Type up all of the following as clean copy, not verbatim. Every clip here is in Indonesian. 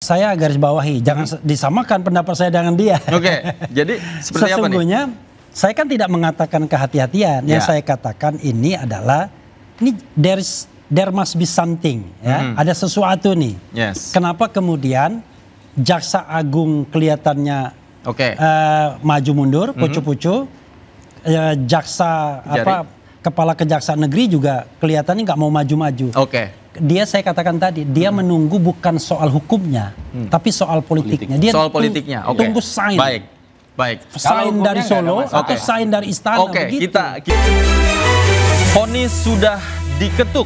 saya garis bawahi, jangan disamakan pendapat saya dengan dia. Oke, jadi seperti apa nih? Sesungguhnya saya kan tidak mengatakan kehati-hatian. Yang saya katakan ini adalah ini there must be something, ya. Ada sesuatu nih. Yes. Kenapa kemudian Jaksa Agung kelihatannya maju mundur, pucu-pucu, jaksa kepala kejaksaan negeri juga kelihatannya nggak mau maju-maju. Dia saya katakan tadi, dia menunggu bukan soal hukumnya, tapi soal politiknya. Dia soal politiknya. Tunggu sign. Baik. Sign dari Solo atau sign dari istana. Kita vonis sudah diketuk.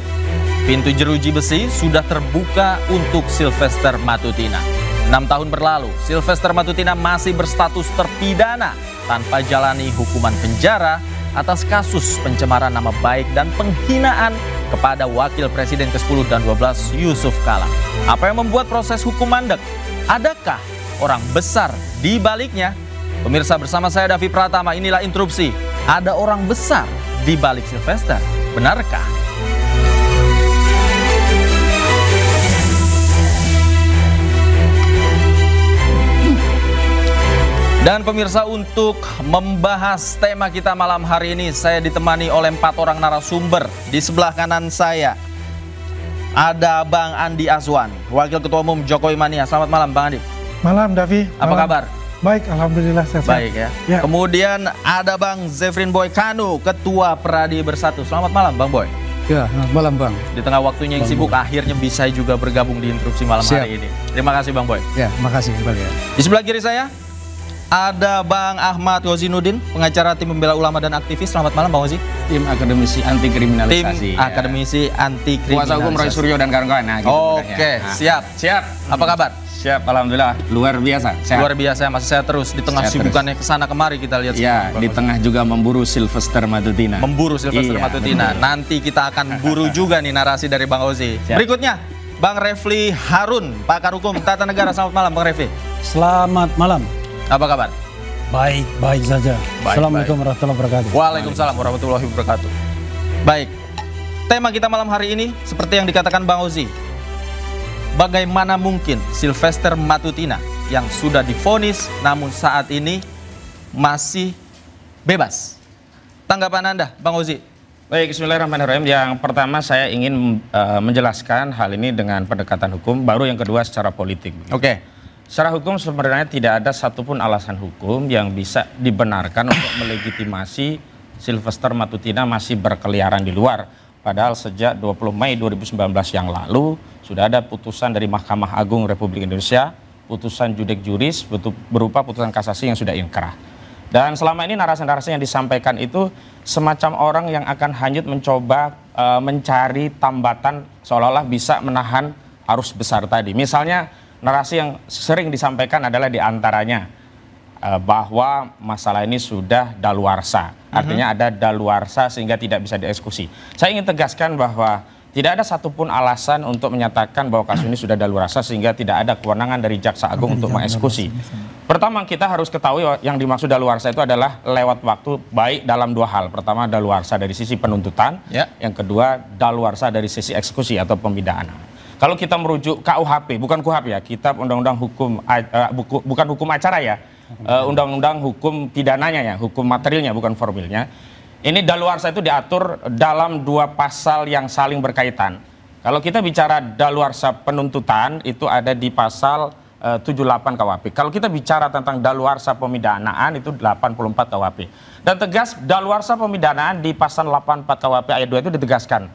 Pintu jeruji besi sudah terbuka untuk Sylvester Matutina. 6 tahun berlalu, Sylvester Matutina masih berstatus terpidana tanpa jalani hukuman penjara atas kasus pencemaran nama baik dan penghinaan kepada Wakil Presiden ke-10 dan 12 Yusuf Kala. Apa yang membuat proses hukum mandek? Adakah orang besar di baliknya? Pemirsa, bersama saya Davi Pratama, inilah Interupsi. Ada orang besar di balik Sylvester, benarkah? Dan pemirsa, untuk membahas tema kita malam hari ini, saya ditemani oleh 4 orang narasumber. Di sebelah kanan saya ada Bang Andi Azwan, Wakil Ketua Umum Jokowi Mania. Selamat malam Bang Andi. Malam Davi. Apa kabar? Baik, alhamdulillah sehat. Baik ya. Kemudian ada Bang Zefrin Boy Kanu, Ketua Pradi Bersatu. Selamat malam Bang Boy. Ya, malam Bang. Di tengah waktunya yang sibuk, akhirnya bisa juga bergabung di Interupsi malam hari ini. Terima kasih Bang Boy. Ya, makasih kembali ya. Di sebelah kiri saya ada Bang Ahmad Ghozinuddin, pengacara tim pembela ulama dan aktivis. Selamat malam Bang Ghozi. Tim akademisi anti kriminalisasi. Tim akademisi anti kriminalisasi. Kuasa hukum Roy Suryo dan kawan-kawan. Nah, gitu siap. Apa kabar? Siap, alhamdulillah. Luar biasa. Sehat. Luar biasa, masih sehat terus. Di tengah sibukannya kesana kemari kita lihat. Ya, di tengah juga memburu Sylvester Matutina. Memburu Sylvester Matutina. Betul. Nanti kita akan buru juga nih narasi dari Bang Ghozi. Berikutnya, Bang Refli Harun, pakar hukum tata negara. Selamat malam Bang Refli. Selamat malam. Apa kabar? Baik saja. Assalamualaikum warahmatullahi wabarakatuh. Waalaikumsalam warahmatullahi wabarakatuh. Baik, tema kita malam hari ini seperti yang dikatakan Bang Ghozi. Bagaimana mungkin Sylvester Matutina yang sudah divonis namun saat ini masih bebas? Tanggapan Anda, Bang Ghozi? Baik, bismillahirrahmanirrahim. Yang pertama saya ingin menjelaskan hal ini dengan pendekatan hukum, baru yang kedua secara politik. Secara hukum sebenarnya tidak ada satupun alasan hukum yang bisa dibenarkan untuk melegitimasi Sylvester Matutina masih berkeliaran di luar. Padahal sejak 20 Mei 2019 yang lalu sudah ada putusan dari Mahkamah Agung Republik Indonesia, putusan judek juris berupa putusan kasasi yang sudah inkrah. Dan selama ini narasi-narasi yang disampaikan itu semacam orang yang akan hanyut mencoba mencari tambatan seolah-olah bisa menahan arus besar tadi. Misalnya narasi yang sering disampaikan adalah diantaranya bahwa masalah ini sudah daluarsa. Artinya ada daluarsa sehingga tidak bisa dieksekusi. Saya ingin tegaskan bahwa tidak ada satupun alasan untuk menyatakan bahwa kasus ini sudah daluarsa sehingga tidak ada kewenangan dari Jaksa Agung untuk mengeksekusi. Pertama, kita harus ketahui yang dimaksud daluarsa itu adalah lewat waktu baik dalam 2 hal. Pertama, daluarsa dari sisi penuntutan. Yang kedua, daluarsa dari sisi eksekusi atau pemidanaan. Kalau kita merujuk KUHP, bukan KUHP ya, Kitab Undang-Undang Hukum, bukan hukum acara ya, Undang-Undang Hukum Pidananya ya, hukum materialnya bukan formilnya. Ini daluarsa itu diatur dalam 2 pasal yang saling berkaitan. Kalau kita bicara daluarsa penuntutan itu ada di pasal 78 KUHP. Kalau kita bicara tentang daluarsa pemidanaan itu 84 KUHP. Dan tegas daluarsa pemidanaan di pasal 84 KUHP ayat 2 itu ditegaskan.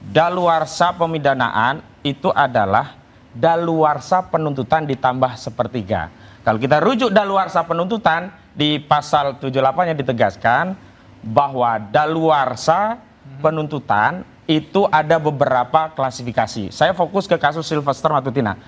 Daluarsa pemidanaan itu adalah daluarsa penuntutan ditambah sepertiga. Kalau kita rujuk daluarsa penuntutan di pasal 78 yang ditegaskan bahwa daluarsa penuntutan itu ada beberapa klasifikasi. Saya fokus ke kasus Sylvester Matutina.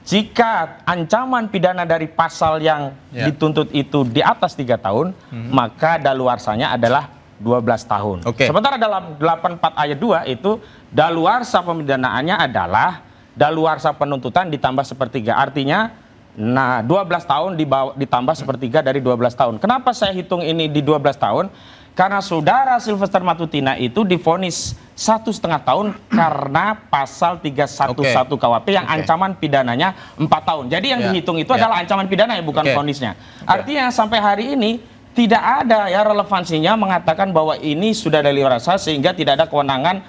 Jika ancaman pidana dari pasal yang dituntut itu di atas 3 tahun, maka daluarsanya adalah 12 tahun. Sementara dalam 84 ayat 2 itu daluarsa pemidanaannya adalah daluarsa penuntutan ditambah sepertiga. Artinya 12 tahun ditambah sepertiga dari 12 tahun. Kenapa saya hitung ini di 12 tahun? Karena saudara Sylvester Matutina itu divonis 1,5 tahun karena pasal 311 KUHP yang ancaman pidananya 4 tahun. Jadi yang dihitung itu adalah ancaman pidana ya, bukan vonisnya. Artinya sampai hari ini tidak ada ya relevansinya mengatakan bahwa ini sudah dari rasa sehingga tidak ada kewenangan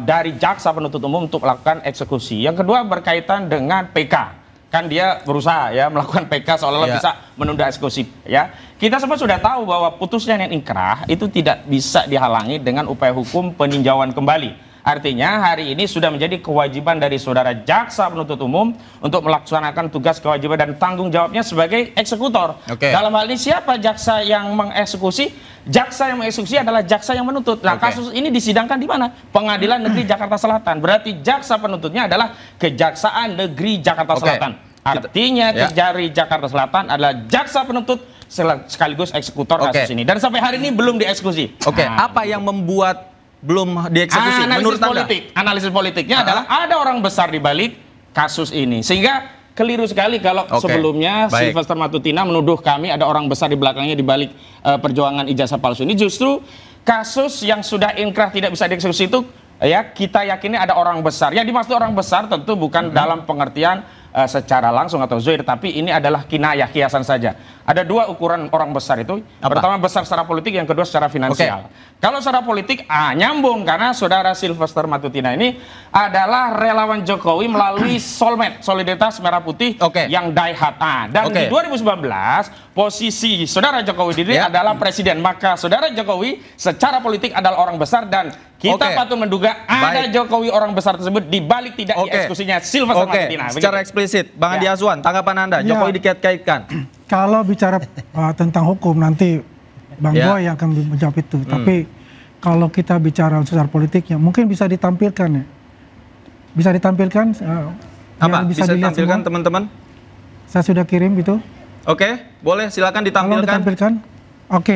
dari jaksa penuntut umum untuk melakukan eksekusi. Yang kedua berkaitan dengan PK. Kan dia berusaha ya melakukan PK seolah-olah bisa menunda eksekusi ya. Kita semua sudah tahu bahwa putusnya yang inkrah itu tidak bisa dihalangi dengan upaya hukum peninjauan kembali. Artinya hari ini sudah menjadi kewajiban dari saudara jaksa penuntut umum untuk melaksanakan tugas kewajiban dan tanggung jawabnya sebagai eksekutor. Dalam hal ini siapa jaksa yang mengeksekusi? Jaksa yang mengeksekusi adalah jaksa yang menuntut. Nah, kasus ini disidangkan di mana? Pengadilan Negeri Jakarta Selatan. Berarti jaksa penuntutnya adalah Kejaksaan Negeri Jakarta Selatan. Artinya Kejari Jakarta Selatan adalah jaksa penuntut sekaligus eksekutor kasus ini. Dan sampai hari ini belum dieksekusi. Apa yang membuat belum dieksekusi? Menurut analisis politiknya adalah ada orang besar di balik kasus ini. Sehingga keliru sekali kalau sebelumnya Sylvester Matutina menuduh kami ada orang besar di belakangnya di balik perjuangan ijazah palsu ini. Justru kasus yang sudah inkrah tidak bisa dieksekusi itu ya kita yakini ada orang besar. Yang dimaksud orang besar tentu bukan dalam pengertian secara langsung atau zuhir, tapi ini adalah kinayah, kiasan saja. Ada dua ukuran orang besar itu. Pertama besar secara politik, yang kedua secara finansial. Kalau secara politik nyambung karena saudara Sylvester Matutina ini adalah relawan Jokowi melalui Solmed, Solidaritas Merah Putih yang die-hard. Dan di 2019 posisi saudara Jokowi diri adalah presiden, maka saudara Jokowi secara politik adalah orang besar dan kita patut menduga ada Jokowi orang besar tersebut di balik tidak dieksekusinya Sylvester Matutina. Secara eksplisit, Bang Andi Azwan, tanggapan Anda, Jokowi dikait-kaitkan. Kalau bicara tentang hukum nanti Bang Boy yang akan menjawab itu. Tapi kalau kita bicara secara politiknya mungkin bisa ditampilkan ya. Bisa ditampilkan. Apa? Bisa ditampilkan teman-teman? Saya sudah kirim gitu. Boleh silakan ditampilkan. Ditampilkan.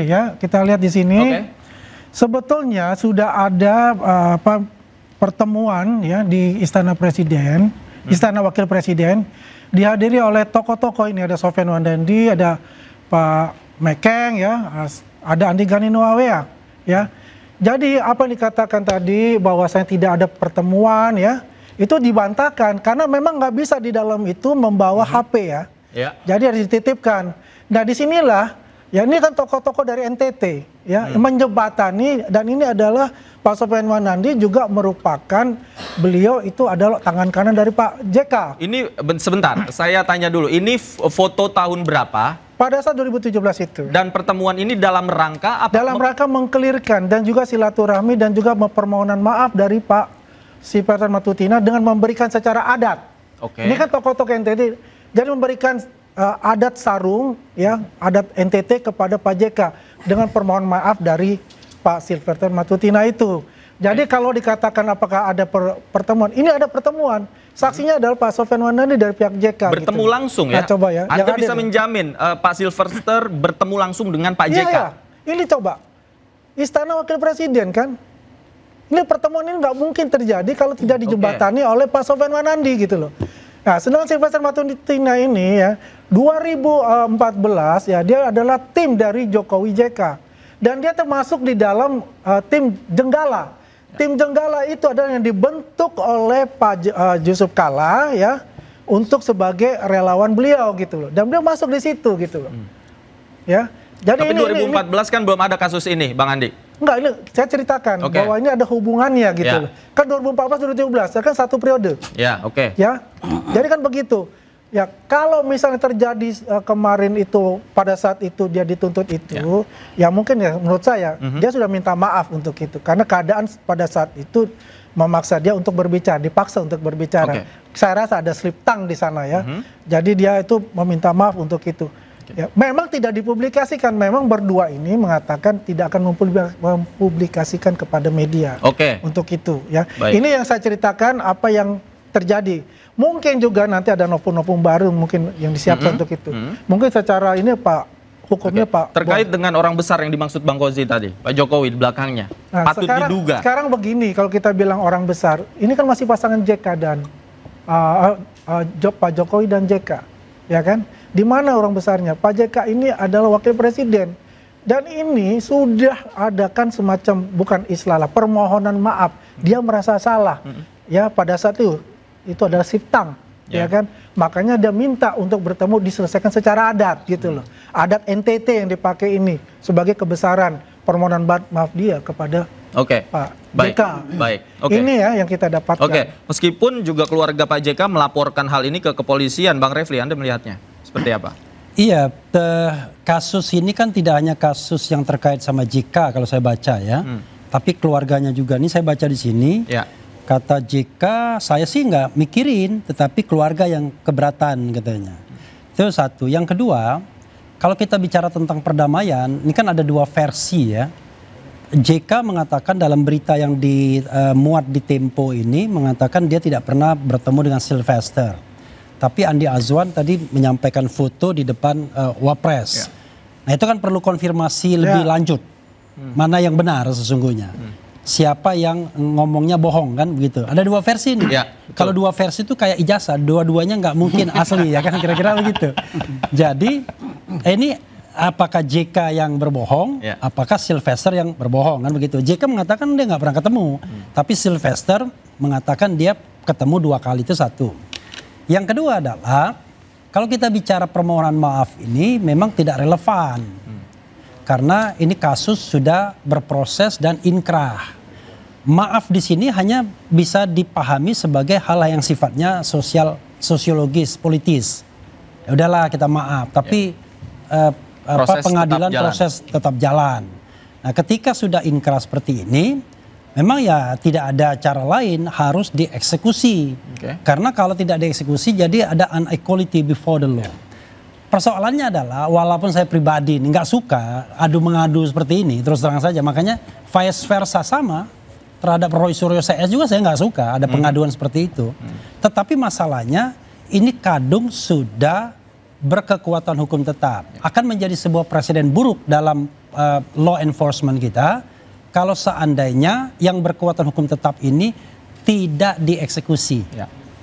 Ya, kita lihat di sini. Sebetulnya sudah ada pertemuan ya di Istana Presiden, Istana Wakil Presiden, dihadiri oleh tokoh-tokoh ini, ada Sofyan Wandandi, ada Pak Mekeng ya, ada Andi Gani Nuawea ya. Jadi apa yang dikatakan tadi bahwasanya tidak ada pertemuan ya, itu dibantahkan karena memang nggak bisa di dalam itu membawa HP ya. Jadi harus dititipkan. Nah disinilah ya, ini kan tokoh-tokoh dari NTT ya menjembatani, dan ini adalah Pak Sofyan Wandandi juga merupakan, beliau itu adalah tangan kanan dari Pak JK. Ini sebentar, saya tanya dulu, ini foto tahun berapa? Pada saat 2017 itu. Dan pertemuan ini dalam rangka apa? Dalam rangka mengkelirkan dan juga silaturahmi dan juga permohonan maaf dari Pak Sylvester Matutina dengan memberikan secara adat. Ini kan tokoh-tokoh NTT, jadi memberikan adat sarung ya, adat NTT kepada Pak JK dengan permohonan maaf dari Pak Sylvester Matutina itu. Jadi kalau dikatakan apakah ada pertemuan, ini ada pertemuan. Saksinya adalah Pak Sofyan Wandandi dari pihak JK. Bertemu gitu langsung ya? Nah, coba ya. Anda bisa menjamin Pak Sylvester bertemu langsung dengan Pak JK? Iya. Ini coba, Istana Wakil Presiden kan. Ini pertemuan ini nggak mungkin terjadi kalau tidak dijembatani oleh Pak Sofyan Wandandi gitu loh. Nah, sedangkan Sylvester Matutina ini ya, 2014 ya, dia adalah tim dari Jokowi JK. Dan dia termasuk di dalam tim Jenggala. Tim Jenggala itu adalah yang dibentuk oleh Pak Yusuf Kalla ya, untuk sebagai relawan beliau gitu loh. Dan beliau masuk di situ gitu loh. Ya. Jadi tapi 2014 kan belum ada kasus ini, Bang Andi. Enggak, ini saya ceritakan bahwa ini ada hubungannya gitu loh. Kan 2014 2017 kan satu periode. Ya, Ya. Jadi kan begitu. Ya, kalau misalnya terjadi kemarin itu pada saat itu dia dituntut itu, ya mungkin ya menurut saya dia sudah minta maaf untuk itu karena keadaan pada saat itu memaksa dia untuk berbicara, dipaksa untuk berbicara. Saya rasa ada slip tongue di sana ya. Jadi dia itu meminta maaf untuk itu. Ya, memang tidak dipublikasikan, memang berdua ini mengatakan tidak akan mempublikasikan kepada media untuk itu ya. Ini yang saya ceritakan apa yang terjadi. Mungkin juga nanti ada novum-novum baru mungkin yang disiapkan untuk itu. Mungkin secara ini Pak hukumnya Pak terkait dengan orang besar yang dimaksud Bang Kozi tadi, Pak Jokowi di belakangnya. Nah, patut diduga. Sekarang begini, kalau kita bilang orang besar, ini kan masih pasangan JK dan Pak Jokowi dan JK, ya kan? Di mana orang besarnya? Pak JK ini adalah wakil presiden Dan ini sudah adakan semacam, bukan istilah permohonan maaf. Dia merasa salah. Ya, pada saat itu adalah siptang, ya kan? Makanya dia minta untuk bertemu diselesaikan secara adat gitu loh. Adat NTT yang dipakai ini sebagai kebesaran permohonan maaf dia kepada Pak JK. Baik. Ini ya yang kita dapatkan. Meskipun juga keluarga Pak JK melaporkan hal ini ke kepolisian, Bang Refli, Anda melihatnya seperti apa? Iya, kasus ini kan tidak hanya kasus yang terkait sama JK kalau saya baca ya, tapi keluarganya juga. Ini saya baca di sini, kata JK, saya sih nggak mikirin, tetapi keluarga yang keberatan katanya. Itu satu. Yang kedua, kalau kita bicara tentang perdamaian, ini kan ada dua versi ya. JK mengatakan dalam berita yang dimuat di Tempo ini, mengatakan dia tidak pernah bertemu dengan Sylvester. Tapi Andi Azwan tadi menyampaikan foto di depan Wapres. Nah itu kan perlu konfirmasi lebih lanjut. Mana yang benar sesungguhnya. Siapa yang ngomongnya bohong kan begitu. Ada dua versi nih. Kalau dua versi itu kayak ijazah. Dua-duanya nggak mungkin asli ya kan kira-kira begitu. Jadi ini apakah JK yang berbohong, apakah Sylvester yang berbohong kan begitu. JK mengatakan dia nggak pernah ketemu. Tapi Sylvester mengatakan dia ketemu 2 kali, itu satu. Yang kedua adalah kalau kita bicara permohonan maaf ini memang tidak relevan. Karena ini kasus sudah berproses dan inkrah. Maaf di sini hanya bisa dipahami sebagai hal yang sifatnya sosiologis, politis. Ya udahlah kita maaf, tapi pengadilan proses tetap jalan. Nah, ketika sudah inkrah seperti ini, memang ya tidak ada cara lain, harus dieksekusi. Karena kalau tidak dieksekusi jadi ada inequality before the law. Persoalannya adalah walaupun saya pribadi nggak suka adu-mengadu seperti ini, terus terang saja, makanya vice versa sama terhadap Roy Suryo CS juga saya nggak suka ada pengaduan seperti itu. Tetapi masalahnya ini kadung sudah berkekuatan hukum tetap. Akan menjadi sebuah presiden buruk dalam law enforcement kita kalau seandainya yang berkekuatan hukum tetap ini tidak dieksekusi.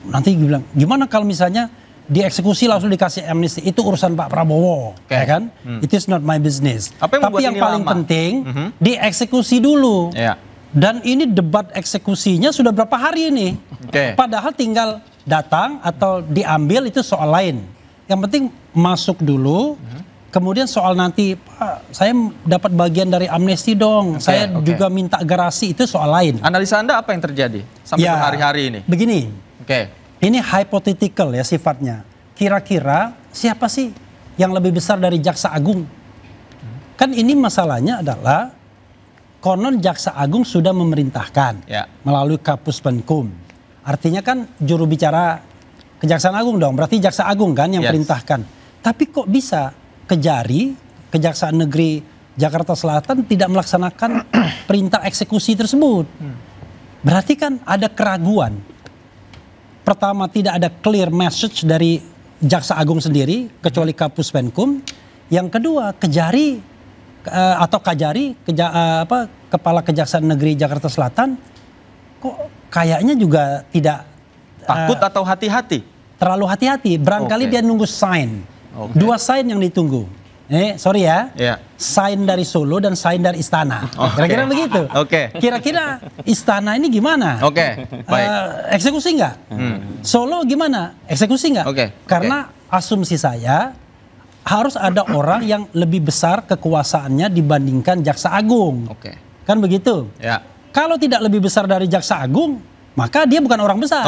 Nanti bilang, gimana kalau misalnya dieksekusi langsung dikasih amnesti? Itu urusan Pak Prabowo, ya kan? It is not my business. Tapi yang paling penting dieksekusi dulu. Dan ini debat eksekusinya sudah berapa hari ini? Padahal tinggal datang atau diambil itu soal lain. Yang penting masuk dulu. Kemudian soal nanti, Pak, saya dapat bagian dari amnesti dong. Saya juga minta gerasi, itu soal lain. Analisa Anda apa yang terjadi sampai hari-hari ini? Begini, ini hypothetical ya sifatnya. Kira-kira siapa sih yang lebih besar dari Jaksa Agung? Kan ini masalahnya adalah konon Jaksa Agung sudah memerintahkan melalui Kapus Penkum. Artinya kan juru bicara Kejaksaan Agung dong, berarti Jaksa Agung kan yang perintahkan. Tapi kok bisa Kejari, Kejaksaan Negeri Jakarta Selatan tidak melaksanakan perintah eksekusi tersebut? Berarti kan ada keraguan. Pertama, tidak ada clear message dari Jaksa Agung sendiri, kecuali Kapus Penkum. Yang kedua, Kejari atau Kajari, Kepala Kejaksaan Negeri Jakarta Selatan, kok kayaknya juga tidak takut atau hati-hati? Terlalu hati-hati. Barangkali dia nunggu sign. 2 sign yang ditunggu. Sorry ya. Sign dari Solo dan sign dari Istana. Kira-kira begitu. Kira-kira Istana ini gimana? Baik. Eksekusi nggak? Solo gimana? Eksekusi nggak? Karena asumsi saya harus ada orang yang lebih besar kekuasaannya dibandingkan Jaksa Agung. Kan begitu? Kalau tidak lebih besar dari Jaksa Agung, maka dia bukan orang besar.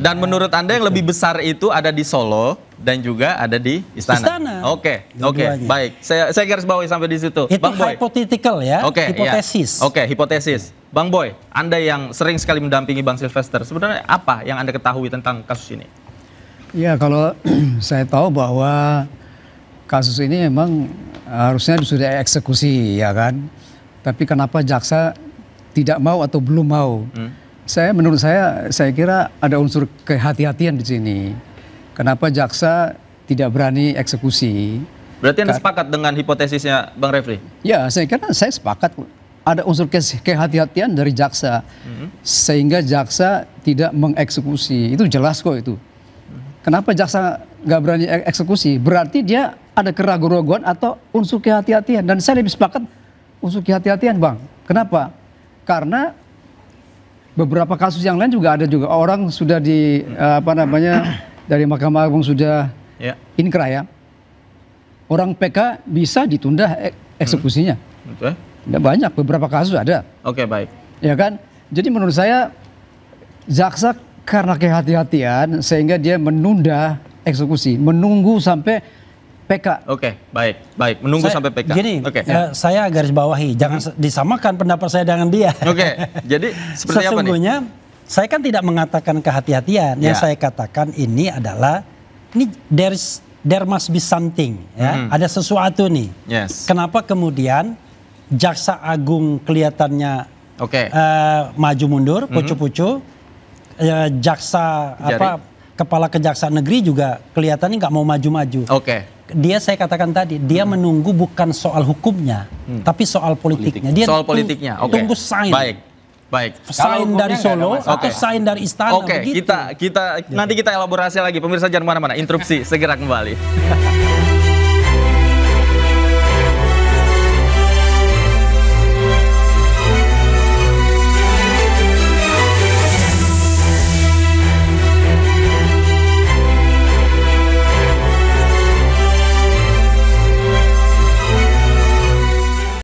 Dan menurut Anda yang lebih besar itu ada di Solo dan juga ada di Istana. Baik. Saya garis bawahi sampai di situ. Itu hypothetical ya, hipotesis. Hipotesis. Bang Boy, Anda yang sering sekali mendampingi Bang Sylvester, sebenarnya apa yang Anda ketahui tentang kasus ini? Ya, kalau saya tahu bahwa kasus ini memang harusnya sudah eksekusi, ya kan? Tapi kenapa jaksa tidak mau atau belum mau? Menurut saya kira ada unsur kehati-hatian di sini. Kenapa jaksa tidak berani eksekusi? Berarti Anda sepakat dengan hipotesisnya Bang Refli? Ya, saya sepakat. Ada unsur kehati-hatian dari jaksa. Sehingga jaksa tidak mengeksekusi. Itu jelas kok itu. kenapa jaksa nggak berani eksekusi? Berarti dia ada keraguan-raguan atau unsur kehati-hatian. Dan saya lebih sepakat unsur kehati-hatian, Bang. Kenapa? Karena beberapa kasus yang lain juga ada juga orang sudah di dari Mahkamah Agung sudah inkrah ya. Orang PK bisa ditunda eksekusinya. Nggak banyak, beberapa kasus ada. Oke, baik. Ya kan? Jadi menurut saya jaksa karena kehati-hatian sehingga dia menunda eksekusi, menunggu sampai PK. Oke, baik. Menunggu sampai PK. Gini, saya garis bawahi, jangan disamakan pendapat saya dengan dia. Oke, jadi seperti apa nih? Sesungguhnya saya kan tidak mengatakan kehati-hatian. Yang saya katakan ini adalah there must be something, ya. Ada sesuatu nih. Yes. Kenapa kemudian Jaksa Agung kelihatannya maju mundur, pucu-pucu, kepala kejaksaan negeri juga kelihatannya nggak mau maju-maju. Dia saya katakan tadi, dia menunggu bukan soal hukumnya, tapi soal politiknya. Dia soal politiknya. Tunggu sign. Baik. Sign dari Solo atau sign dari istana. Nanti kita elaborasi lagi. Pemirsa jangan mana-mana. Interupsi, segera kembali.